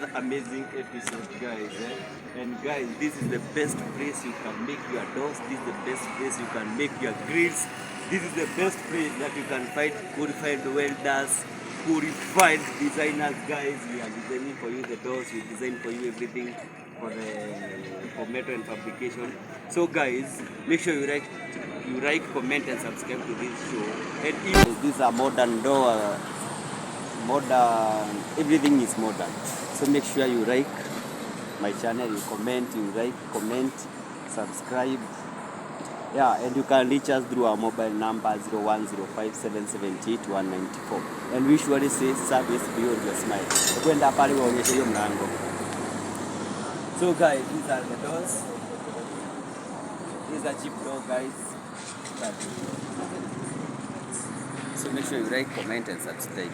another amazing episode, guys. And guys, this is the best place you can make your doors. This is the best place you can make your grills. This is the best place that you can find qualified welders, qualified designers, guys. We are designing for you the doors. We design for you everything for metal and fabrication. So guys, make sure you like, comment, and subscribe to this show. And if these are modern door, everything is modern. So make sure you like my channel, you comment, subscribe. Yeah, and you can reach us through our mobile number 0105778194. And we usually say service beyond your smile. So guys, these are the doors. These are cheap door, guys. So make sure you like, comment, and subscribe.